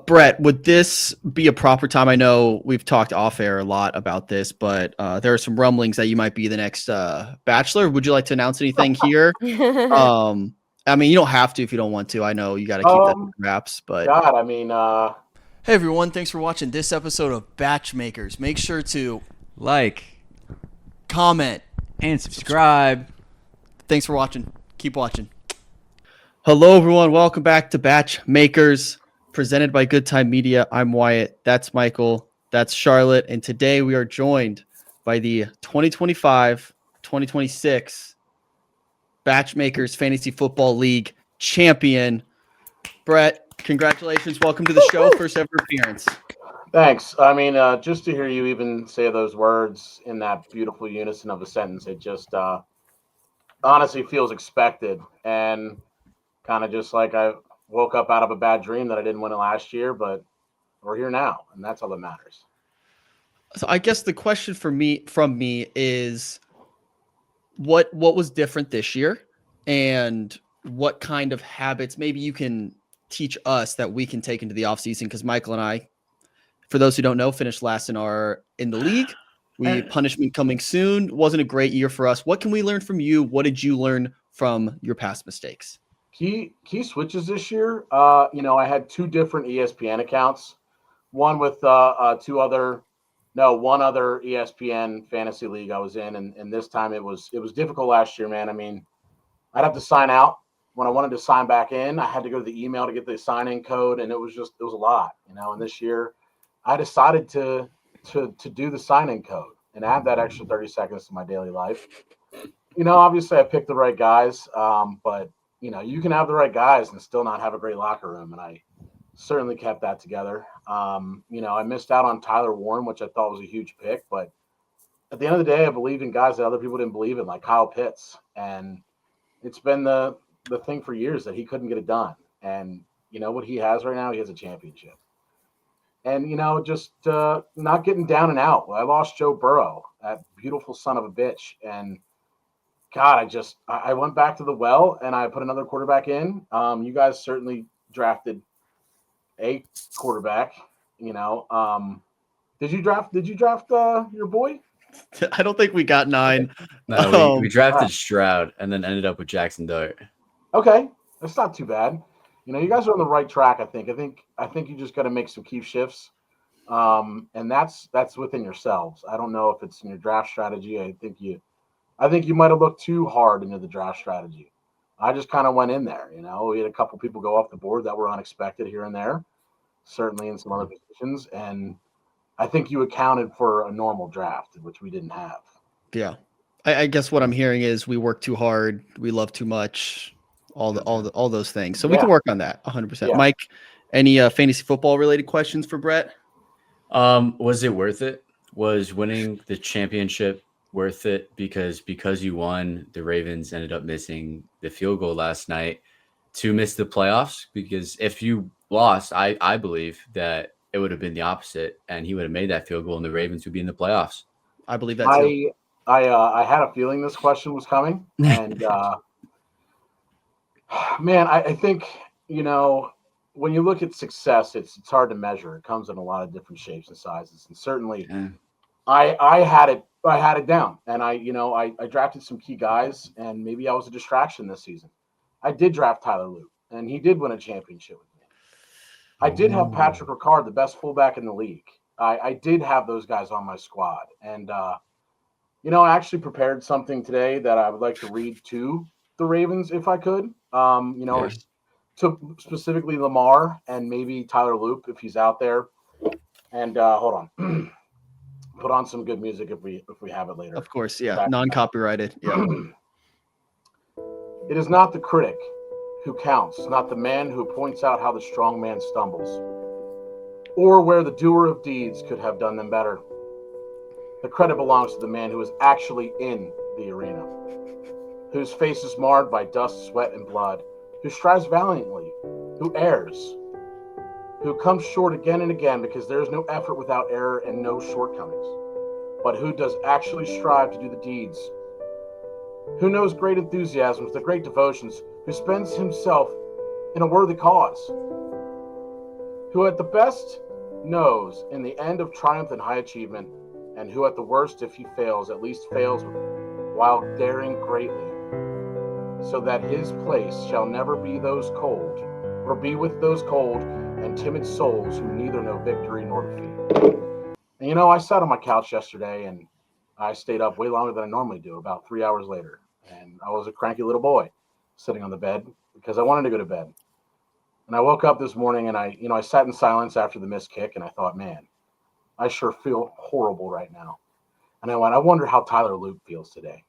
Brett, would this be a proper time? I know we've talked off air a lot about this, but there are some rumblings that you might be the next Bachelor. Would you like to announce anything here? I mean, you don't have to if you don't want to. I know you got to keep that in wraps, but God, I mean, hey everyone, thanks for watching this episode of BachMakers. Make sure to like, comment, and subscribe. Thanks for watching. Keep watching. Hello everyone, welcome back to BachMakers, presented by Good Time Media. I'm Wyatt, that's Michael, that's Charlotte, and today we are joined by the 2025-2026 BachMakers Fantasy Football League champion, Brett. Congratulations, welcome to the show, first ever appearance. Thanks. I mean, just to hear you even say those words in that beautiful unison of a sentence, it just honestly feels expected, and kind of just like I woke up out of a bad dream that I didn't win it last year, but we're here now, and that's all that matters. So I guess the question from me is what was different this year, and what kind of habits maybe you can teach us that we can take into the offseason, because Michael and I, for those who don't know, finished last in the league. Punishment coming soon. Wasn't a great year for us. What can we learn from you? What did you learn from your past mistakes? Key switches this year. I had two different ESPN accounts, one with one other ESPN fantasy league I was in, and this time it was difficult last year, man. I mean, I'd have to sign out when I wanted to sign back in. I had to go to the email to get the sign-in code, and it was a lot, And this year, I decided to do the sign-in code and add that extra 30 seconds to my daily life. Obviously I picked the right guys, but you can have the right guys and still not have a great locker room, and I certainly kept that together. I missed out on Tyler Warren, which I thought was a huge pick, but at the end of the day, I believed in guys that other people didn't believe in, like Kyle Pitts, and it's been the thing for years that he couldn't get it done. And what he has right now, he has a championship. And, just not getting down and out. I lost Joe Burrow, that beautiful son of a bitch. And, God, I went back to the well and I put another quarterback in. You guys certainly drafted a quarterback, Did you draft your boy? I don't think we got 9. No, we drafted Stroud and then ended up with Jackson Dart. Okay, that's not too bad. You guys are on the right track. I think you just got to make some key shifts, and that's within yourselves. I don't know if it's in your draft strategy. I think you might have looked too hard into the draft strategy. I just kind of went in there. We had a couple people go off the board that were unexpected here and there, certainly in some other positions, and I think you accounted for a normal draft, which we didn't have. Yeah, I guess what I'm hearing is we work too hard, we love too much. All those things. So we can work on that 100%. Yeah. Mike, any fantasy football related questions for Brett? Was it worth it? Was winning the championship worth it? Because you won, the Ravens ended up missing the field goal last night to miss the playoffs. Because if you lost, I believe that it would have been the opposite, and he would have made that field goal and the Ravens would be in the playoffs. I believe that too. I had a feeling this question was coming, and man, I think, when you look at success, it's hard to measure. It comes in a lot of different shapes and sizes. And certainly I had it down, and I drafted some key guys, and maybe I was a distraction this season. I did draft Tyler Loop, and he did win a championship with me. I did have Patrick Ricard, the best fullback in the league. I did have those guys on my squad. And, I actually prepared something today that I would like to read to the Ravens if I could. Yes. To specifically Lamar and maybe Tyler Loop if he's out there. And hold on, put on some good music if we have it later. Of course, yeah, non-copyrighted. Yeah. It is not the critic who counts, not the man who points out how the strong man stumbles, or where the doer of deeds could have done them better. The credit belongs to the man who is actually in the arena, whose face is marred by dust, sweat, and blood, who strives valiantly, who errs, who comes short again and again because there is no effort without error and no shortcomings, but who does actually strive to do the deeds, who knows great enthusiasms, the great devotions, who spends himself in a worthy cause, who at the best knows in the end of triumph and high achievement, and who at the worst, if he fails, at least fails while daring greatly, so that his place shall never be those cold, or be with those cold and timid souls who neither know victory nor defeat. And you know, I sat on my couch yesterday and I stayed up way longer than I normally do, about 3 hours later. And I was a cranky little boy sitting on the bed because I wanted to go to bed. And I woke up this morning and I sat in silence after the missed kick and I thought, man, I sure feel horrible right now. And I wonder how Tyler Luke feels today.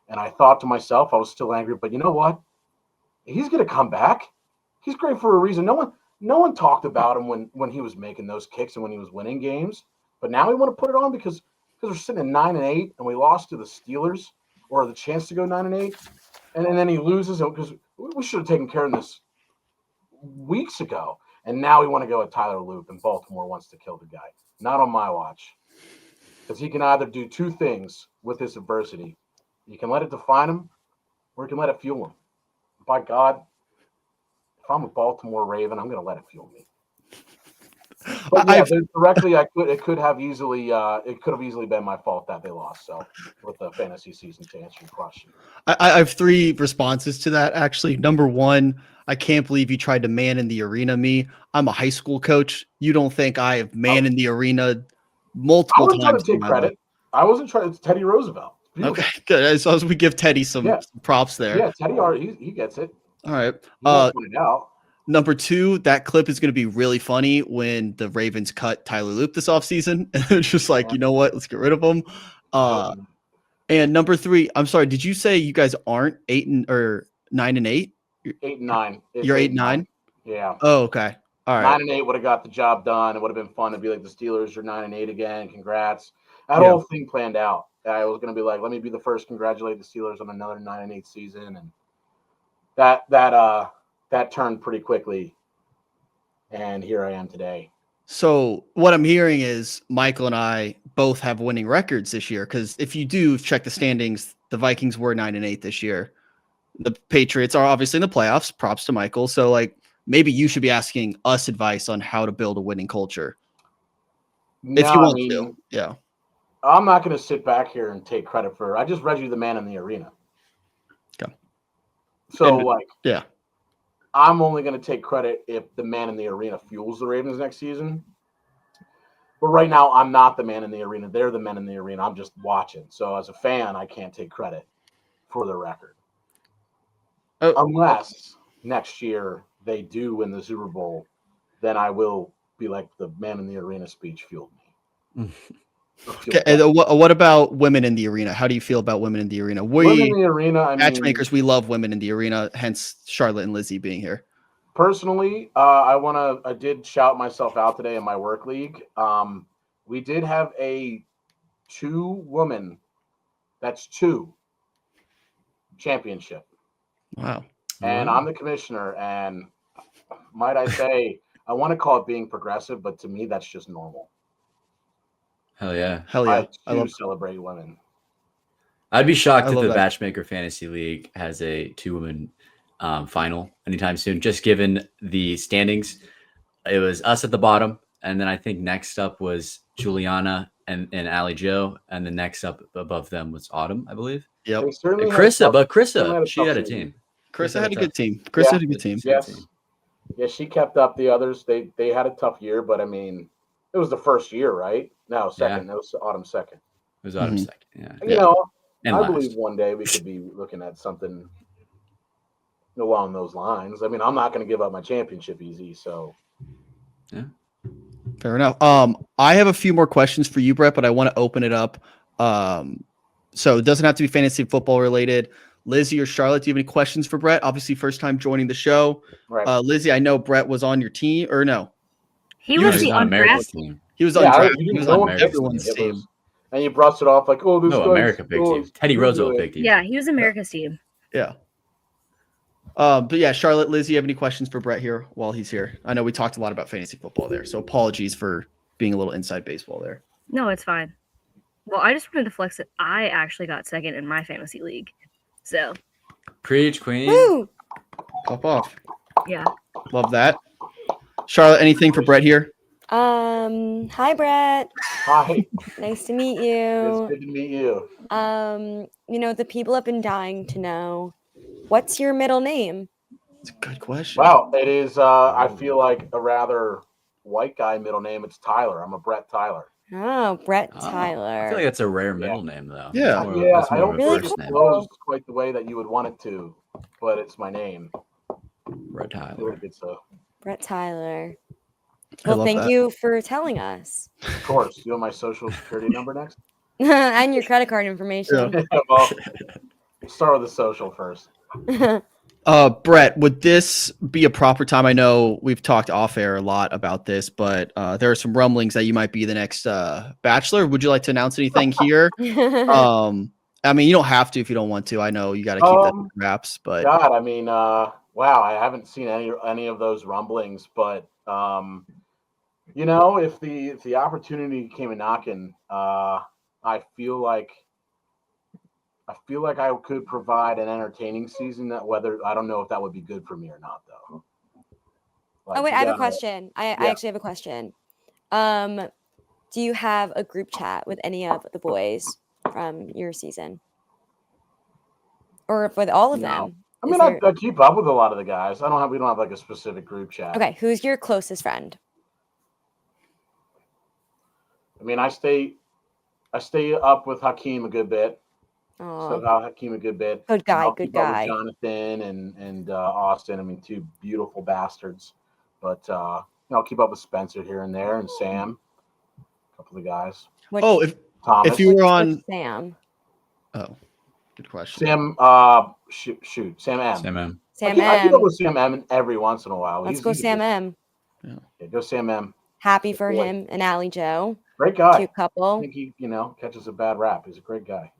And I thought to myself, I was still angry, but you know what? He's going to come back. He's great for a reason. No one talked about him when he was making those kicks and when he was winning games. But now we want to put it on because we're sitting at 9-8 and we lost to the Steelers, or the chance to go 9-8, and then he loses because we should have taken care of this weeks ago. And now we want to go at Tyler Luke, and Baltimore wants to kill the guy. Not on my watch, because he can either do two things with this adversity. You can let it define him, or you can let it fuel him. By God, if I'm a Baltimore Raven, I'm going to let it fuel me. But yeah, directly, it could have easily been my fault that they lost. So, with the fantasy season, to answer your question, I have three responses to that. Actually, number one, I can't believe you tried to man in the arena me. I'm a high school coach. You don't think I have man in the arena multiple times? I wasn't trying to take credit. I wasn't trying. It's Teddy Roosevelt. Okay, good. As long as we give Teddy some props there. Yeah, Teddy, he gets it. All right. Point it out. Number two, that clip is going to be really funny when the Ravens cut Tyler Luke this offseason. And they're just like, you know what? Let's get rid of him. And number three, I'm sorry, did you say you guys aren't 9-8? 8-9. You're 8-9? Yeah. Oh, okay. All right. 9-8 would have got the job done. It would have been fun to be like the Steelers. You're 9-8 again. Congrats. That whole thing planned out. I was going to be like, let me be the first to congratulate the Steelers on another 9-8 season, and that turned pretty quickly. And here I am today. So what I'm hearing is Michael and I both have winning records this year, because if you do check the standings, the Vikings were 9-8 this year. The Patriots are obviously in the playoffs. Props to Michael. So like maybe you should be asking us advice on how to build a winning culture. No, if you want to. Yeah. I'm not going to sit back here and take credit for. I just read you the man in the arena. Okay. So yeah. I'm only going to take credit if the man in the arena fuels the Ravens next season. But right now, I'm not the man in the arena. They're the men in the arena. I'm just watching. So as a fan, I can't take credit for the record. Unless next year they do win the Super Bowl, then I will be like the man in the arena speech fueled me. Okay. And what about women in the arena? How do you feel about women in the arena? Women in the arena, BachMakers, we love women in the arena, hence Charlotte and Lizzie being here. Personally, I did shout myself out today in my work league. We did have a two championship. Wow. And I'm the commissioner, and might I say, I want to call it being progressive, but to me, that's just normal. Hell yeah. I love celebrate women. I'd be shocked if the BachMaker Fantasy League has a 2-woman final anytime soon, just given the standings. It was us at the bottom, and then I think next up was Juliana and Allie Joe, and the next up above them was Autumn, I believe. Yep. Krista, she had a team. Krista had a good team. Krista had a good team. Yes. Yeah, she kept up the others. They had a tough year, but I mean, it was the first year, right? No, second. Yeah. It was Autumn second. It was Autumn second. Yeah. You know, and I believe one day we could be looking at something along those lines. I mean, I'm not going to give up my championship easy, so. Yeah. Fair enough. I have a few more questions for you, Brett, but I want to open it up. So it doesn't have to be fantasy football related. Lizzie or Charlotte, do you have any questions for Brett? Obviously, first time joining the show. Right. Lizzie, I know Brett was on your team, or no? He was the undrafted team. He was undrafted. He was on everyone's team. And you brushed it off like, oh, this America big team. Teddy Roosevelt big team. Yeah, he was America's team. Yeah. But yeah, Charlotte, Lizzie, you have any questions for Brett here while he's here? I know we talked a lot about fantasy football there, so apologies for being a little inside baseball there. No, it's fine. Well, I just wanted to flex that I actually got second in my fantasy league. So. Preach, queen. Woo! Pop off. Yeah. Love that. Charlotte, anything for Brett here? Hi Brett. Hi. Nice to meet It's you. good to meet you. The people have been dying to know, what's your middle name? It's a good question. Wow, it is. I feel like a rather white guy middle name. It's Tyler. I'm a Brett Tyler. Oh, Brett Oh, Tyler. I feel like that's a rare Yeah. middle name, though. Yeah. That's I more don't of a Really think first it name. flows quite the way that you would want it to, but it's my name. Brett I feel Tyler. like it's a, Brett Tyler. I Well, love thank that. you for telling us. of course. You want my social security number next? And your credit card information. Well, start with the social first. Brett, would this be a proper time? I know we've talked off air a lot about this, but there are some rumblings that you might be the next Bachelor. Would you like to announce anything here? I mean, you don't have to if you don't want to. I know you got to keep that to wraps, but God, I mean, wow, I haven't seen any of those rumblings, but if the opportunity came a knocking, I feel like I could provide an entertaining season. That whether I don't know if that would be good for me or not, though. Like, Oh wait, you I have a gotta- question. I Yeah. actually have a question. Do you have a group chat with any of the boys from your season? Or with all of No. them? I Is mean, there- I keep up with a lot of the guys. We don't have like a specific group chat. Okay, who's your closest friend? I mean, I stay up with Hakeem a good bit. Oh, Hakeem a good bit. good guy, I'll good keep up with guy. Jonathan and Austin. I mean, two beautiful bastards. But I'll keep up with Spencer here and there, and Sam, a couple of guys. Which, if Thomas. you were which on, Sam? oh, good question. Sam, Sam M. Sam M. Sam I keep up M. with Sam M every once in a while. Let's He's go a Sam good- M. Yeah, go Sam M. Happy for Boy. him and Allie Joe. Great guy. Cute I couple. think he, catches a bad rap. He's a great guy.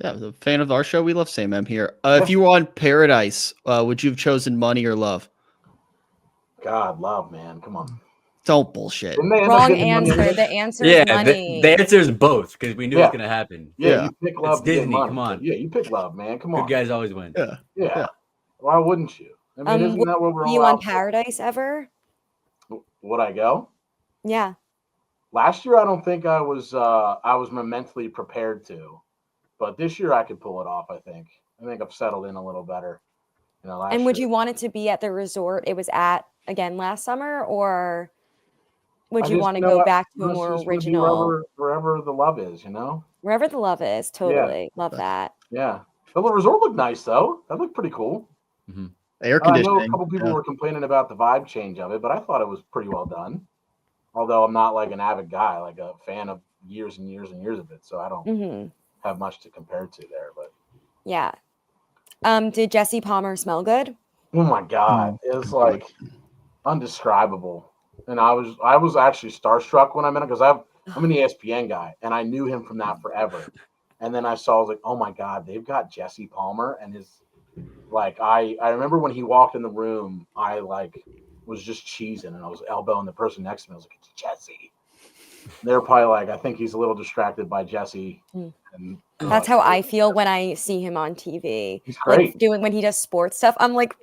Yeah, the fan of our show. We love Sam M here. If you were on Paradise, would you have chosen money or love? God, love, man. Come on. Don't bullshit. Didn't they end up Wrong getting money? answer. The answer Yeah, is money. the answer is both because we knew it Yeah. was gonna happen. Yeah, Yeah. you pick love It's to get Disney, money. come on. Yeah, you pick love, man. Come Good on. guys always win. Yeah. Yeah. Yeah. Why wouldn't you? I mean, isn't that what we're Were all you on out for? Paradise ever? Would I go? Yeah. Last year, I don't think I was mentally prepared to, but this year I could pull it off. I think I've settled in a little better. Last And would year. you want it to be at the resort it was at again last summer, or would I you just want to know go I- back to a let's more just wanna be original? wherever the love is, Wherever the love is, totally love that. Yeah. But the resort looked nice though. That looked pretty cool. Air I know conditioning. a couple people yeah. were complaining about the vibe change of it, but I thought it was pretty well done. Although I'm not like an avid guy, like a fan of years and years and years of it, so I don't Hmm. have much to compare to there. But Yeah. Did Jesse Palmer smell good? oh my god, it was like undescribable. And I was actually starstruck when I met him because I'm an ESPN guy and I knew him from that forever. And then I was like, oh my god, they've got Jesse Palmer and his like I remember when he walked in the room, I like was just cheesing and I was elbowing the person next to me. I was like, it's Jesse. And they're probably like, I think he's a little distracted by Jesse. And That's how I feel when I see him on TV. He's great. Like when he does sports stuff. I'm like,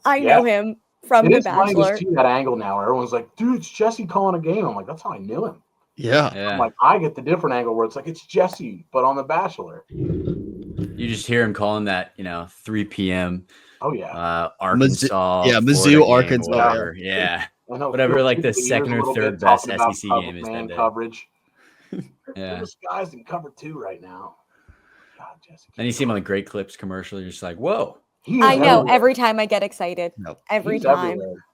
I know him from It The is funny to Bachelor. see that angle now. Where everyone's like, dude, it's Jesse calling a game. I'm like, that's how I knew him. Yeah. I'm like, I get the different angle where it's like, it's Jesse, but on The Bachelor. You just hear him calling that, 3 p.m. Oh, yeah. Arkansas. yeah, Mizzou, Florida game, Arkansas, yeah. whatever. Yeah. I know, Whatever, Phil like the Snoop Ears second a or little third bit best talking about SEC public game is man that day. coverage. Yeah. There's guys in cover 2 right now. God, Jesse. Then you see him on the Great Clips commercial. You're just like, whoa. He is I know. everywhere. Every time I get excited. Nope. Every He's time. everywhere.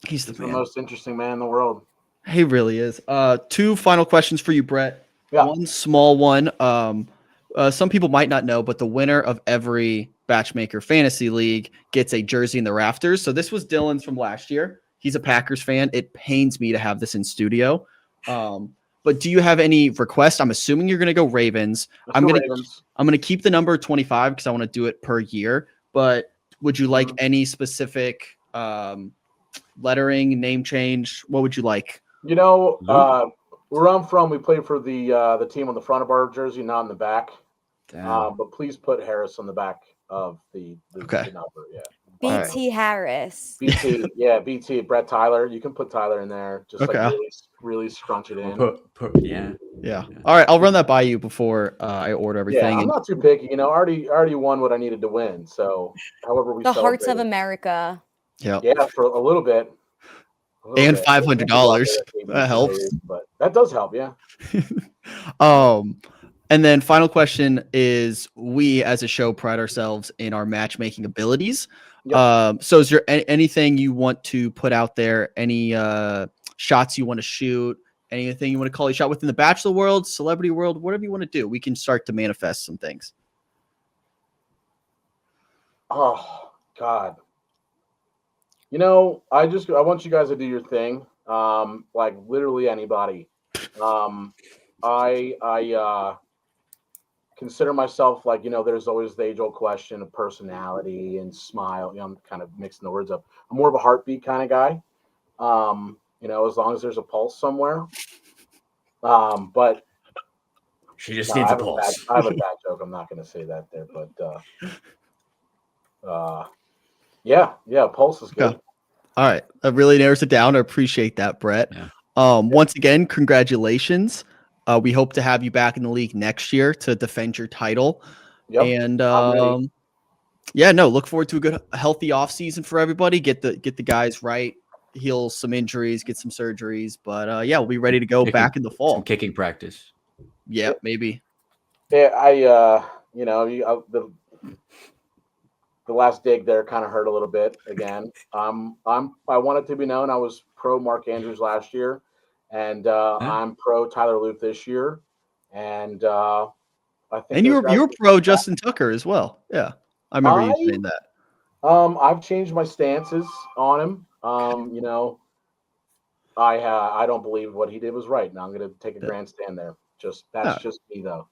He's the He's the man. most interesting man in the world. He really is. Two final questions for you, Brett. Yeah. One small one. Some people might not know, but the winner of every BachMaker Fantasy League gets a jersey in the rafters. So this was Dylan's from last year. He's a Packers fan. It pains me to have this in studio. But do you have any requests? I'm assuming you're going to go Ravens. Let's I'm go going Ravens. to keep the number 25 because I want to do it per year. But would you like Mhm. any specific lettering, name change? What would you like? Where I'm from, we play for the team on the front of our jersey, not in the back. Damn. But please put Harris on the back of the Okay. number. Yeah. BT Harris. BT, yeah, BT, Brett Tyler. You can put Tyler in there. Just Okay. like really scrunch it in. Yeah. Yeah. All right. I'll run that by you before I order everything. Yeah, I'm not too picky. You know, already won what I needed to win. So, however we The Hearts of celebrate it. America. Yeah. Yeah, for a little bit. And $500. That helps. But that does help, yeah. And then final question is: we as a show pride ourselves in our matchmaking abilities. Yep. So is there anything you want to put out there? Any shots you want to shoot? Anything you want to call a shot within the Bachelor world, celebrity world, whatever you want to do? We can start to manifest some things. Oh God. You know, I want you guys to do your thing. Like literally anybody. I consider myself like, you know, there's always the age-old question of personality and smile. You know, I'm kind of mixing the words up. I'm more of a heartbeat kind of guy. You know, as long as there's a pulse somewhere. But She just needs a pulse. I have a bad joke. I'm not going to say that there, but yeah, pulse is good. Yeah. All right, that really narrows it down. I appreciate that, Brett. Yeah. Once again, congratulations. We hope to have you back in the league next year to defend your title. Yep. And I'm ready. yeah, no, look forward to a good, healthy off season for everybody. Get the guys right, heal some injuries, get some surgeries. But yeah, we'll be ready to go back in the fall. Some kicking practice. Yeah, maybe. Yeah, you know, the last dig there kind of hurt a little bit again. I want it to be known I was pro Mark Andrews last year, and I'm pro Tyler Luth this year, and I think. And you were pro Justin Tucker as well. Yeah, I remember you saying that. I've changed my stances on him. You know, I don't believe what he did was right. Now I'm going to take a grandstand there. Just me though.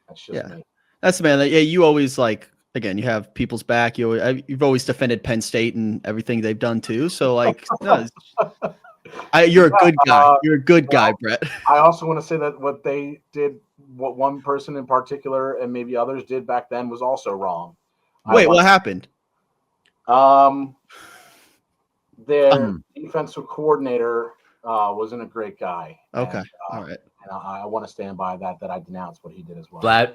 That's just me. That's the man. Yeah, you always like. Again, you have people's back. You've always defended Penn State and everything they've done too. So like, no, you're a good guy. You're a good guy, Brett. I also want to say that what they did, what one person in particular and maybe others did back then was also wrong. Wait, what happened? Their defensive coordinator wasn't a great guy. Okay, and, all right. And I want to stand by that I denounced what he did as well.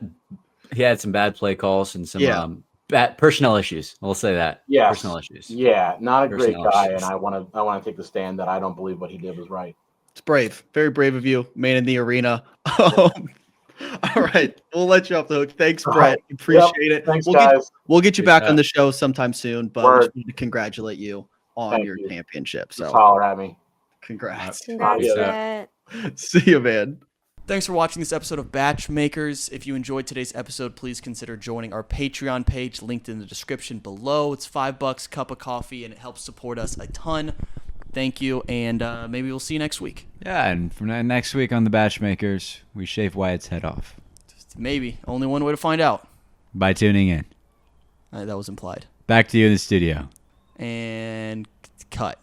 He had some bad play calls and some bad personnel issues. We'll say that. Yes. Personnel issues. Yeah, not a great guy, issues. and I want to take the stand that I don't believe what he did was right. It's brave, very brave of you, man in the arena. All right, we'll let you off the hook. Thanks, Brett. Appreciate it. Thanks, guys. We'll get you back on the show sometime soon, but I just wanted to congratulate you on your championship. So just holler at me. Congrats. Congrats, Brett. See you, man. Thanks for watching this episode of BachMakers. If you enjoyed today's episode, please consider joining our Patreon page linked in the description below. It's $5, cup of coffee, and it helps support us a ton. Thank you, and maybe we'll see you next week. Yeah, and from next week on the BachMakers, we shave Wyatt's head off. Maybe. Only one way to find out. By tuning in. That was implied. Back to you in the studio. And cut.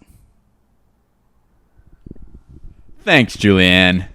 Thanks, Julianne.